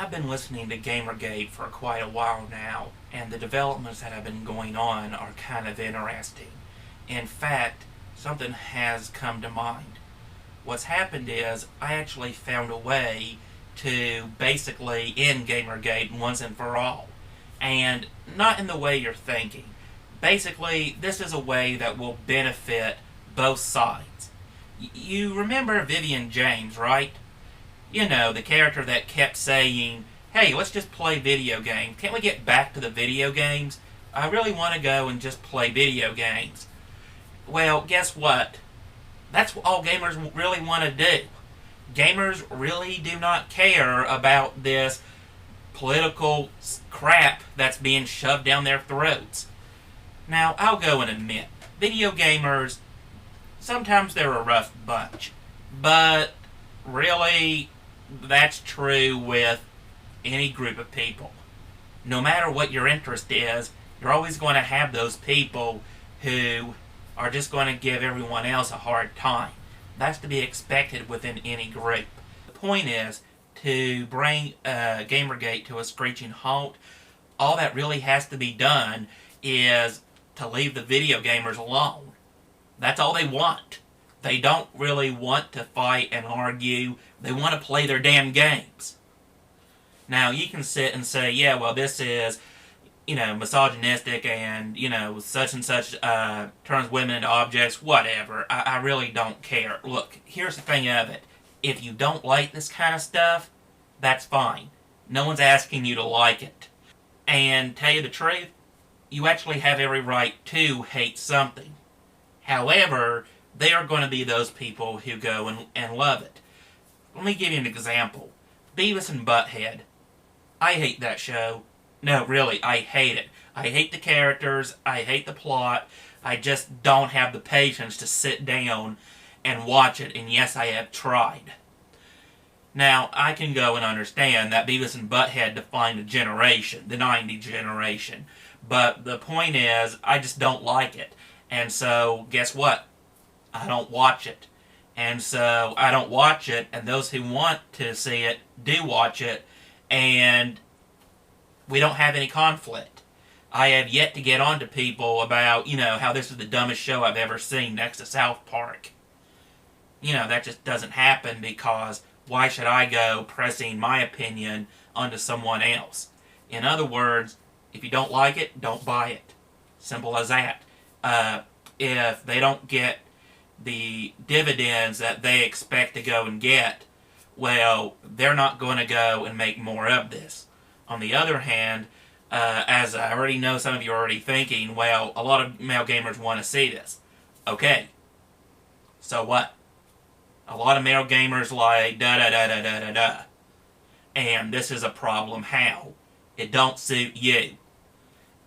I've been listening to Gamergate for quite a while now, and the developments that have been going on are kind of interesting. In fact, something has come to mind. What's happened is I actually found a way to basically end Gamergate once and for all. And not in the way you're thinking. Basically, this is a way that will benefit both sides. You remember Vivian James, right? You know, the character that kept saying, hey, let's just play video games. Can't we get back to the video games? I really want to go and just play video games. Well, guess what? That's all gamers really want to do. Gamers really do not care about this political crap that's being shoved down their throats. Now, I'll go and admit, video gamers, sometimes they're a rough bunch. But really, that's true with any group of people. No matter what your interest is, you're always going to have those people who are just going to give everyone else a hard time. That's to be expected within any group. The point is to bring Gamergate to a screeching halt. All that really has to be done is to leave the video gamers alone. That's all they want. They don't really want to fight and argue. They want to play their damn games. Now, you can sit and say, yeah, well, this is, misogynistic and, such and such turns women into objects, whatever. I really don't care. Look, here's the thing of it. If you don't like this kind of stuff, that's fine. No one's asking you to like it. And tell you the truth, you actually have every right to hate something. However, they are going to be those people who go and love it. Let me give you an example. Beavis and Butthead. I hate that show. No, really, I hate it. I hate the characters. I hate the plot. I just don't have the patience to sit down and watch it, and yes, I have tried. Now, I can go and understand that Beavis and Butthead defined a generation, the 90s generation. But the point is, I just don't like it. And so, guess what? I don't watch it. And so, I don't watch it, and those who want to see it do watch it, and we don't have any conflict. I have yet to get on to people about, how this is the dumbest show I've ever seen next to South Park. That just doesn't happen because why should I go pressing my opinion onto someone else? In other words, if you don't like it, don't buy it. Simple as that. If they don't get the dividends that they expect to go and get, well, they're not going to go and make more of this. On the other hand, as I already know some of you are already thinking, well, a lot of male gamers want to see this. Okay. So what? A lot of male gamers like da-da-da-da-da-da-da. And this is a problem. How? It don't suit you.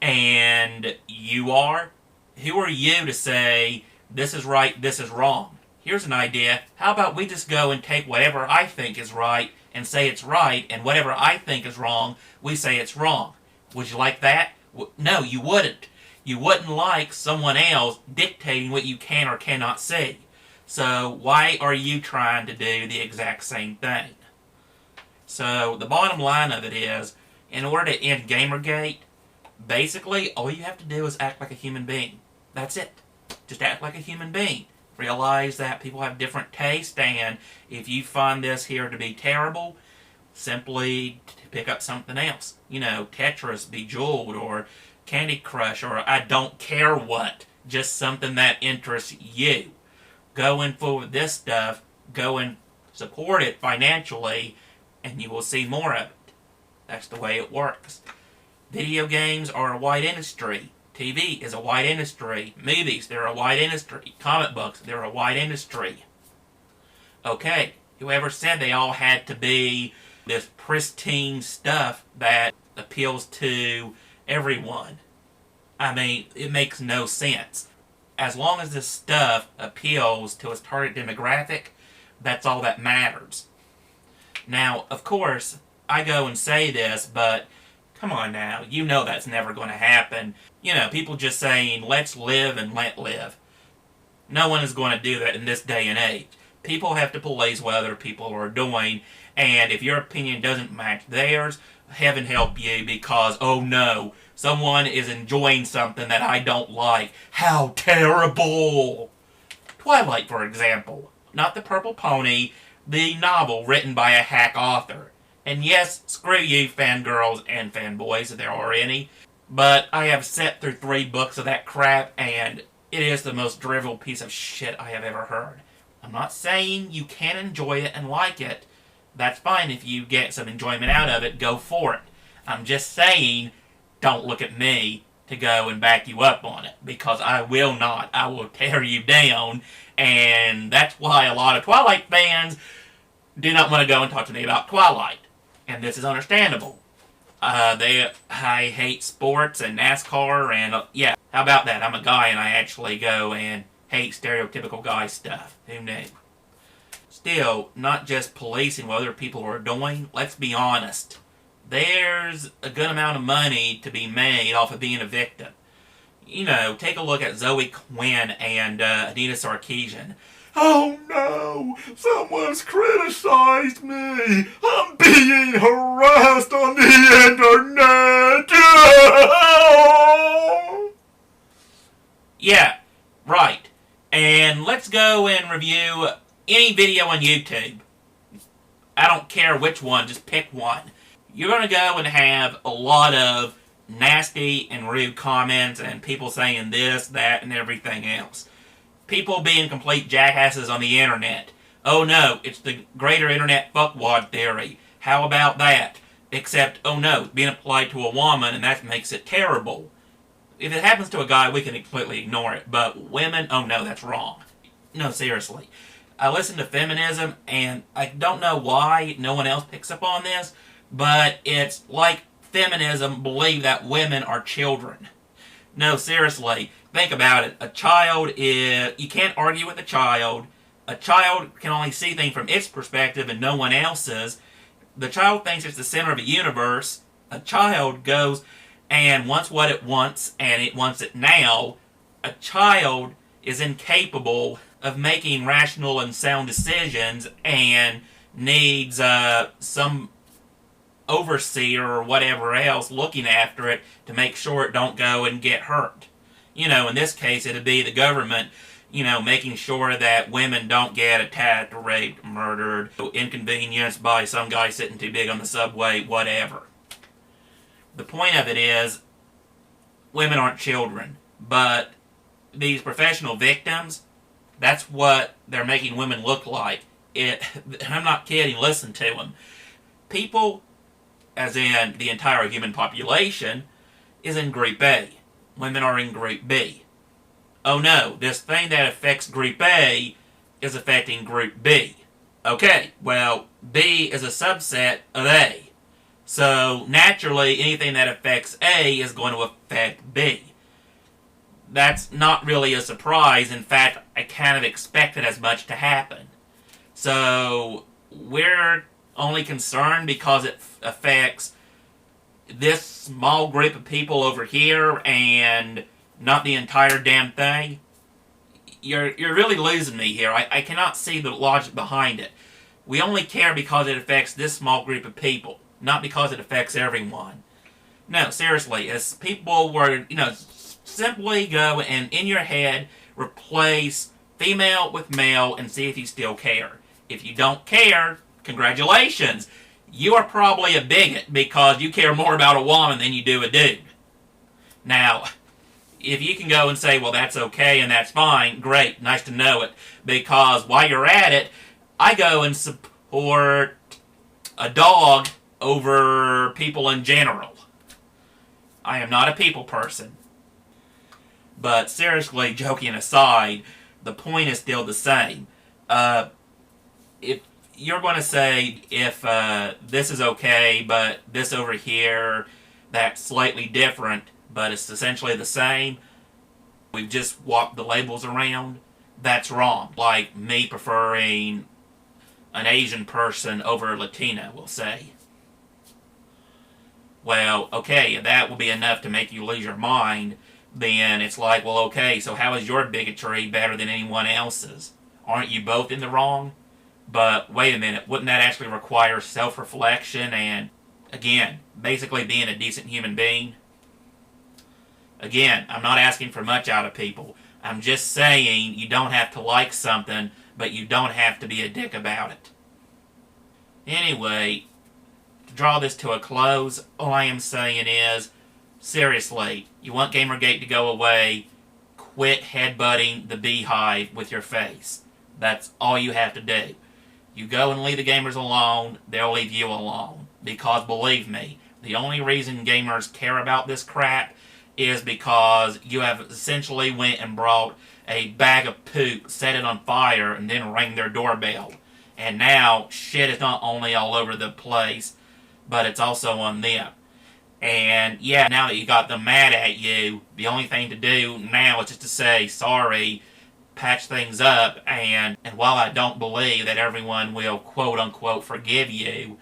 And you are? Who are you to say, this is right, this is wrong? Here's an idea. How about we just go and take whatever I think is right and say it's right, and whatever I think is wrong, we say it's wrong. Would you like that? No, you wouldn't. You wouldn't like someone else dictating what you can or cannot say. So why are you trying to do the exact same thing? So the bottom line of it is, in order to end Gamergate, basically all you have to do is act like a human being. That's it. Just act like a human being. Realize that people have different tastes, and if you find this here to be terrible, simply pick up something else. Tetris, Bejeweled, or Candy Crush, or I don't care what. Just something that interests you. Go in for this stuff, go and support it financially, and you will see more of it. That's the way it works. Video games are a wide industry. TV is a wide industry. Movies, they're a wide industry. Comic books, they're a wide industry. Okay, whoever said they all had to be this pristine stuff that appeals to everyone? I mean, it makes no sense. As long as this stuff appeals to its target demographic, that's all that matters. Now, of course, I go and say this, but come on now, that's never going to happen. People just saying, let's live and let live. No one is going to do that in this day and age. People have to police what other people are doing, And if your opinion doesn't match theirs, heaven help you, because, oh no, someone is enjoying something that I don't like. How terrible! Twilight, for example. Not the Purple Pony, the novel written by a hack author. And yes, screw you, fangirls and fanboys, if there are any. But I have sat through 3 books of that crap, and it is the most drivel piece of shit I have ever heard. I'm not saying you can't enjoy it and like it. That's fine if you get some enjoyment out of it, go for it. I'm just saying, don't look at me to go and back you up on it, because I will not. I will tear you down, and that's why a lot of Twilight fans do not want to go and talk to me about Twilight. And this is understandable. I hate sports and NASCAR, and yeah, how about that? I'm a guy and I actually go and hate stereotypical guy stuff. Who knew? Still, not just policing what other people are doing. Let's be honest. There's a good amount of money to be made off of being a victim. You know, take a look at Zoe Quinn and Anita Sarkeesian. Oh no! Someone's criticized me! I'm being harassed on the internet! Yeah, right. And let's go and review any video on YouTube. I don't care which one, just pick one. You're going to go and have a lot of nasty and rude comments and people saying this, that, and everything else. People being complete jackasses on the internet. Oh no, it's the greater internet fuckwad theory. How about that? Except, oh no, being applied to a woman, and that makes it terrible. If it happens to a guy, we can completely ignore it. But women, oh no, that's wrong. No, seriously. I listen to feminism, and I don't know why no one else picks up on this, but it's like feminism believe that women are children. No, seriously, think about it. A child is... You can't argue with a child. A child can only see things from its perspective and no one else's. The child thinks it's the center of the universe. A child goes and wants what it wants, and it wants it now. A child is incapable of making rational and sound decisions and needs some overseer or whatever else looking after it to make sure it don't go and get hurt. You know, in this case, it'd be the government, you know, making sure that women don't get attacked, raped, murdered, inconvenienced by some guy sitting too big on the subway, whatever. The point of it is, women aren't children, but these professional victims, that's what they're making women look like. I'm not kidding, listen to them. People, as in the entire human population, is in Group A. Women are in Group B. Oh no, this thing that affects Group A is affecting Group B. Okay, well, B is a subset of A. So, naturally, anything that affects A is going to affect B. That's not really a surprise. In fact, I kind of expected as much to happen. So, we're only concerned because it affects this small group of people over here and not the entire damn thing. You're really losing me here. I cannot see the logic behind it. We only care because it affects this small group of people, not because it affects everyone. No, seriously, as people were, you know, simply go and in your head replace female with male and see if you still care. If you don't care, congratulations. You are probably a bigot because you care more about a woman than you do a dude. Now, if you can go and say, well, that's okay and that's fine, great, nice to know it. Because while you're at it, I go and support a dog over people in general. I am not a people person. But seriously, joking aside, the point is still the same. If you're going to say if this is okay, but this over here, that's slightly different, but it's essentially the same, we've just swapped the labels around, that's wrong. Like me preferring an Asian person over a Latino, we'll say. Well, okay, that will be enough to make you lose your mind. Then it's like, well, okay, so how is your bigotry better than anyone else's? Aren't you both in the wrong? But wait a minute, wouldn't that actually require self-reflection and, again, basically being a decent human being? Again, I'm not asking for much out of people. I'm just saying you don't have to like something, but you don't have to be a dick about it. Anyway, to draw this to a close, all I am saying is, seriously, you want Gamergate to go away, quit headbutting the beehive with your face. That's all you have to do. You go and leave the gamers alone, they'll leave you alone. Because believe me, the only reason gamers care about this crap is because you have essentially went and brought a bag of poop, set it on fire, and then rang their doorbell. And now, shit is not only all over the place, but it's also on them. And yeah, now that you got them mad at you, the only thing to do now is just to say sorry, patch things up, and while I don't believe that everyone will quote unquote forgive you,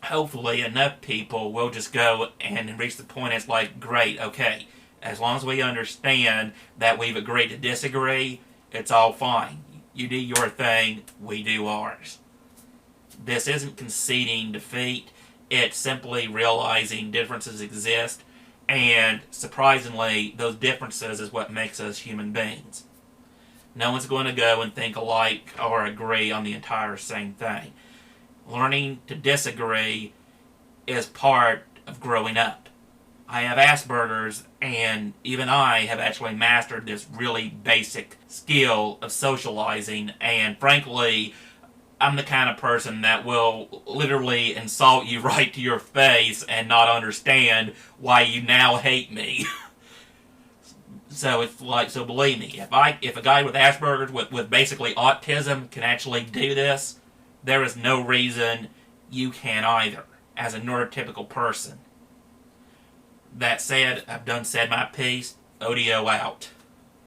hopefully enough people will just go and reach the point it's like, great, okay, as long as we understand that we've agreed to disagree, it's all fine. You do your thing, we do ours. This isn't conceding defeat, it's simply realizing differences exist, and surprisingly, those differences is what makes us human beings. No one's going to go and think alike or agree on the entire same thing. Learning to disagree is part of growing up. I have Asperger's, and even I have actually mastered this really basic skill of socializing, and frankly, I'm the kind of person that will literally insult you right to your face and not understand why you now hate me. So it's like, so believe me, if a guy with Asperger's with basically autism can actually do this, there is no reason you can either, as a neurotypical person. That said, I've done said my piece. Odio out.